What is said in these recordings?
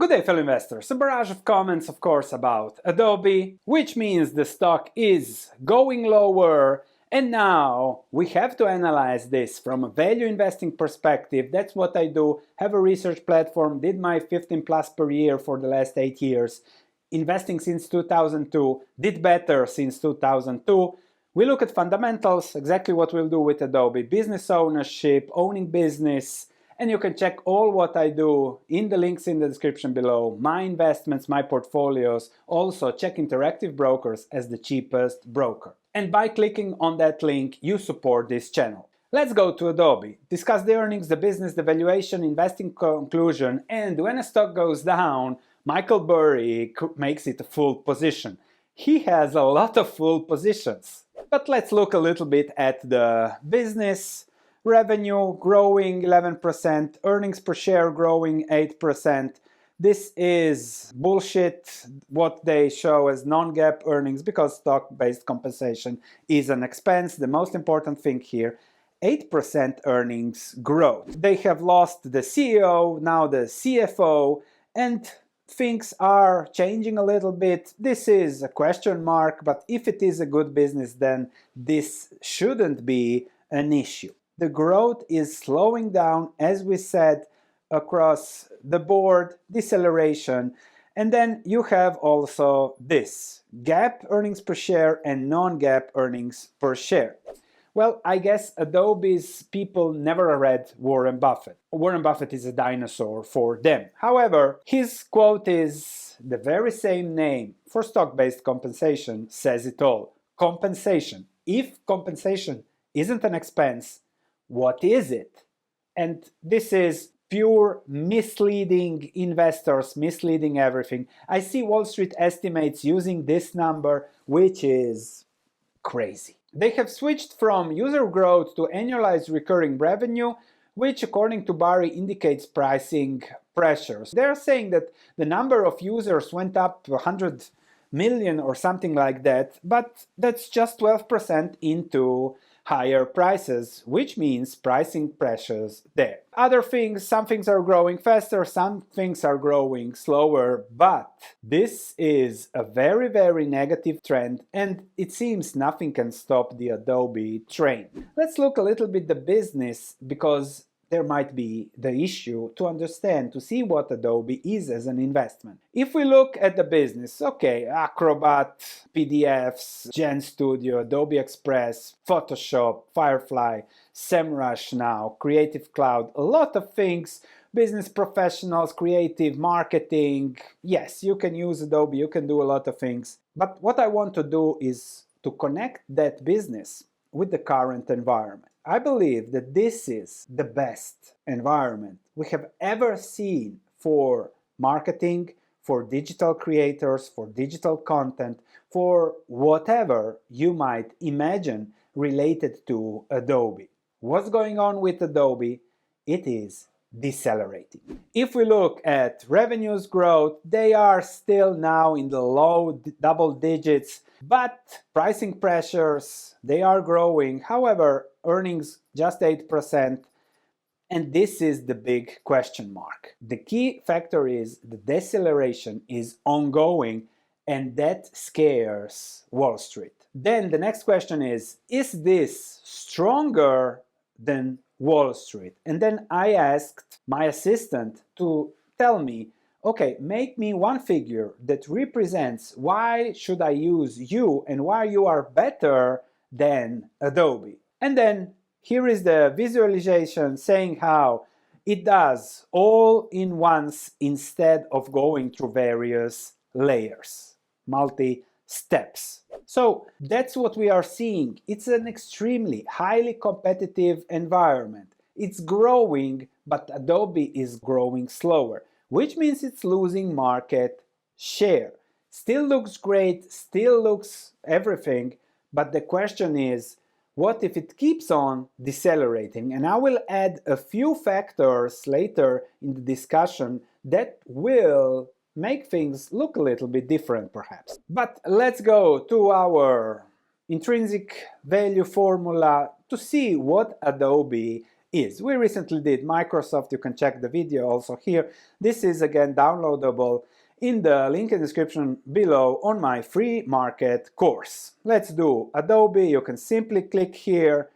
Good day, fellow investors. A barrage of comments, of course, about Adobe, which means the stock is going lower, and now we have to analyze this from a value investing perspective. That's what I do. Have a research platform, did my 15 plus per year for the last 8 years, investing since 2002, did better since 2002. We look at fundamentals, exactly what we'll do with Adobe, business ownership, owning business, and you can check all what I do in the links in the description below, my investments, my portfolios. Also, check Interactive Brokers as the cheapest broker. And by clicking on that link, you support this channel. Let's go to Adobe, discuss the earnings, the business, the valuation, investing conclusion, and when a stock goes down, Michael Burry makes it a full position. He has a lot of full positions. But let's look a little bit at the business. Revenue growing 11%, earnings per share growing 8%. This is bullshit, what they show as non-GAAP earnings, because stock-based compensation is an expense. The most important thing here, 8% earnings growth. They have lost the CEO, now the CFO, and things are changing a little bit. This is a question mark, but if it is a good business, then this shouldn't be an issue. The growth is slowing down, as we said, across the board, deceleration. And then you have also this, GAAP earnings per share and non-GAAP earnings per share. Well, I guess Adobe's people never read Warren Buffett. Warren Buffett is a dinosaur for them. However, his quote is the very same name for stock-based compensation says it all. Compensation. If compensation isn't an expense, what is it? And this is pure misleading investors, misleading everything. I see Wall Street estimates using this number, which is crazy. They have switched from user growth to annualized recurring revenue, which according to Barry indicates pricing pressures. They're saying that the number of users went up to 100 million or something like that, but that's just 12% into higher prices, which means pricing pressures there. Other things, some things are growing faster, some things are growing slower, but this is a very, very negative trend, and it seems nothing can stop the Adobe train. Let's look a little bit the business, because there might be the issue to understand, to see what Adobe is as an investment. If we look at the business, okay, Acrobat, PDFs, Gen Studio, Adobe Express, Photoshop, Firefly, SEMrush now, Creative Cloud, a lot of things, business professionals, creative marketing. Yes, you can use Adobe, you can do a lot of things. But what I want to do is to connect that business with the current environment. I believe that this is the best environment we have ever seen for marketing, for digital creators, for digital content, for whatever you might imagine related to Adobe. What's going on with Adobe? It is decelerating. If we look at revenues growth, they are still now in the low double digits, but pricing pressures, they are growing. However, earnings just 8%, and this is the big question mark. The key factor is the deceleration is ongoing, and that scares Wall Street. Then the next question is this stronger than Wall Street? And then I asked my assistant to tell me, okay, make me one figure that represents why should I use you and why you are better than Adobe. And then here is the visualization saying how it does all in once instead of going through various layers, multi-steps. So that's what we are seeing. It's an extremely highly competitive environment. It's growing, but Adobe is growing slower, which means it's losing market share. Still looks great, still looks everything, but the question is, what if it keeps on decelerating? And I will add a few factors later in the discussion that will make things look a little bit different perhaps. But let's go to our intrinsic value formula to see what Adobe is. We recently did Microsoft, you can check the video also here. This is again downloadable in the link in the description below on my free market course. Let's do Adobe, you can simply click here,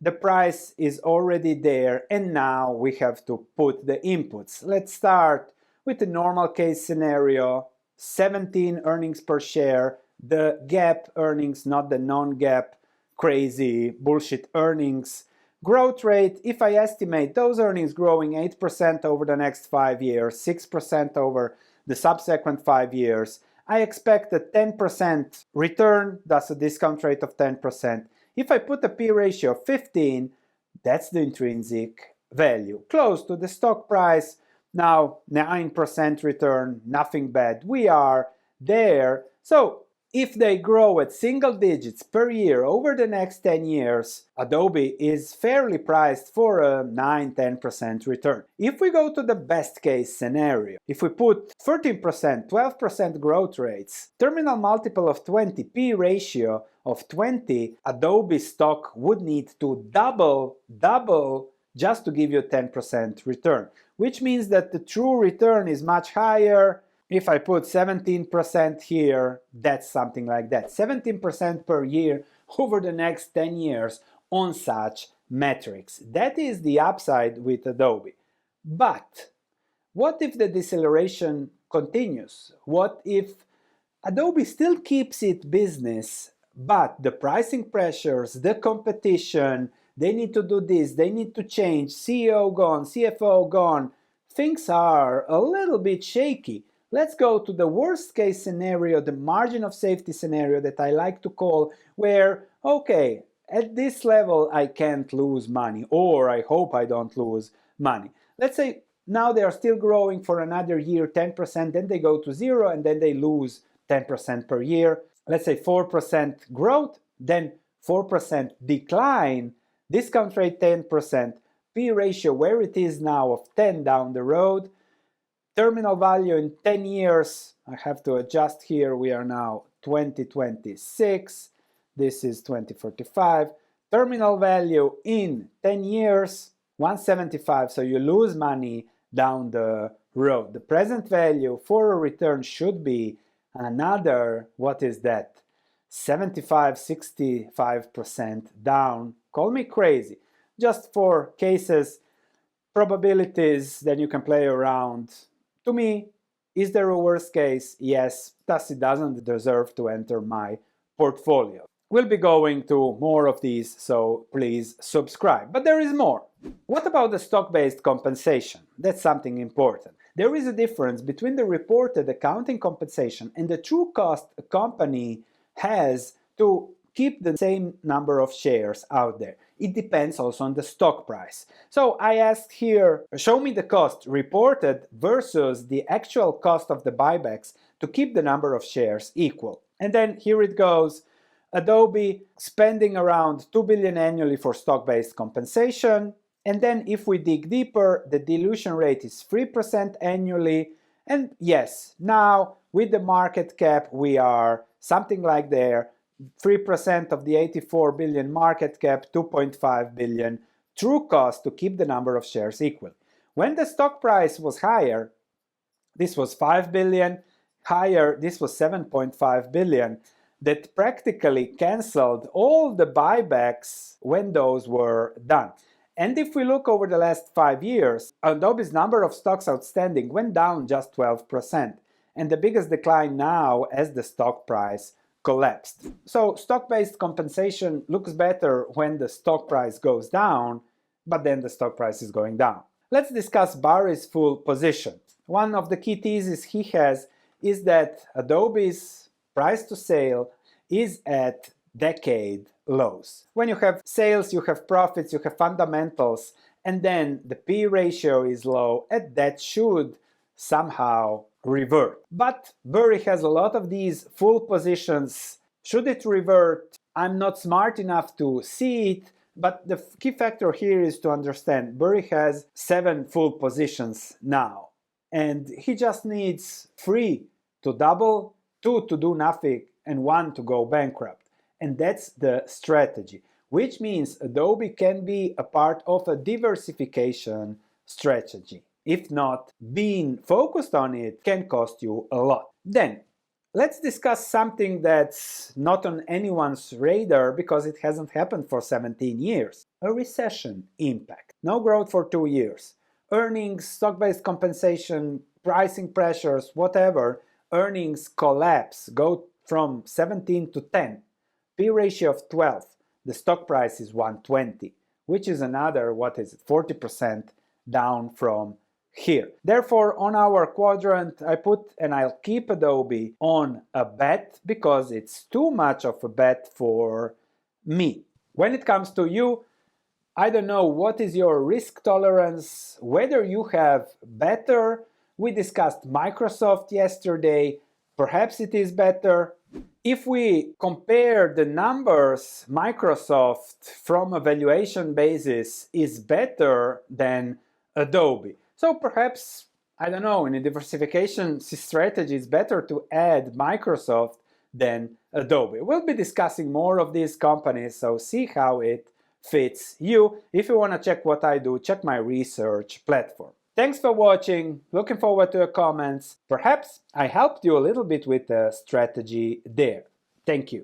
the price is already there, and now we have to put the inputs. Let's start with the normal case scenario, 17 earnings per share, the GAAP earnings, not the non-GAAP crazy bullshit earnings. Growth rate, if I estimate those earnings growing 8% over the next 5 years, 6% over the subsequent 5 years, I expect a 10% return, that's a discount rate of 10%. If I put a P ratio of 15, that's the intrinsic value. Close to the stock price, now 9% return, nothing bad. We are there. So if they grow at single digits per year over the next 10 years, Adobe is fairly priced for a 9-10% return. If we go to the best case scenario, if we put 13%, 12% growth rates, terminal multiple of 20, P ratio of 20, Adobe stock would need to double just to give you a 10% return, which means that the true return is much higher. If I put 17% here, that's something like that. 17% per year over the next 10 years on such metrics. That is the upside with Adobe. But what if the deceleration continues? What if Adobe still keeps its business, but the pricing pressures, the competition, they need to do this, they need to change, CEO gone, CFO gone, things are a little bit shaky. Let's go to the worst case scenario, the margin of safety scenario that I like to call, where, okay, at this level I can't lose money, or I hope I don't lose money. Let's say now they are still growing for another year, 10%, then they go to 0, and then they lose 10% per year. Let's say 4% growth, then 4% decline, discount rate 10%, P ratio where it is now of 10 down the road, terminal value in 10 years, I have to adjust here, we are now 2026, this is 2045, terminal value in 10 years, 175, so you lose money down the road. The present value for a return should be another, what is that, 75, 65% down, call me crazy. Just for cases, probabilities, then you can play around. To me, is there a worst case? Yes, thus it doesn't deserve to enter my portfolio. We'll be going to more of these, so please subscribe. But there is more. What about the stock-based compensation? That's something important. There is a difference between the reported accounting compensation and the true cost a company has to keep the same number of shares out there. It depends also on the stock price. So I asked here, show me the cost reported versus the actual cost of the buybacks to keep the number of shares equal. And then here it goes. Adobe spending around $2 billion annually for stock-based compensation. And then if we dig deeper, the dilution rate is 3% annually. And yes, now with the market cap, we are something like there. 3% of the 84 billion market cap, 2.5 billion true cost to keep the number of shares equal. When the stock price was higher, this was 5 billion, higher, this was 7.5 billion, that practically cancelled all the buybacks when those were done. And if we look over the last 5 years, Adobe's number of stocks outstanding went down just 12%. And the biggest decline now as the stock price collapsed. So stock-based compensation looks better when the stock price goes down, but then the stock price is going down. Let's discuss Barry's full position. One of the key theses he has is that Adobe's price to sale is at decade lows. When you have sales, you have profits, you have fundamentals, and then the P ratio is low, and that should somehow revert. But Barry has a lot of these full positions. Should it revert? I'm not smart enough to see it, but the key factor here is to understand Barry has 7 full positions now, and he just needs 3 to double, 2 to do nothing, and 1 to go bankrupt. And that's the strategy. which means Adobe can be a part of a diversification strategy. If not, being focused on it can cost you a lot. Then, let's discuss something that's not on anyone's radar because it hasn't happened for 17 years. A recession impact. No growth for 2 years. Earnings, stock-based compensation, pricing pressures, whatever, earnings collapse, go from 17 to 10. P ratio of 12. The stock price is 120, which is another, 40% down from here. Therefore, on our quadrant, I put, and I'll keep Adobe on a bet because it's too much of a bet for me. When it comes to you, I don't know what is your risk tolerance, whether you have better. We discussed Microsoft yesterday. Perhaps it is better. If we compare the numbers, Microsoft from a valuation basis is better than Adobe. So perhaps, I don't know, in a diversification strategy, it's better to add Microsoft than Adobe. We'll be discussing more of these companies, so see how it fits you. If you want to check what I do, check my research platform. Thanks for watching. Looking forward to your comments. Perhaps I helped you a little bit with the strategy there. Thank you.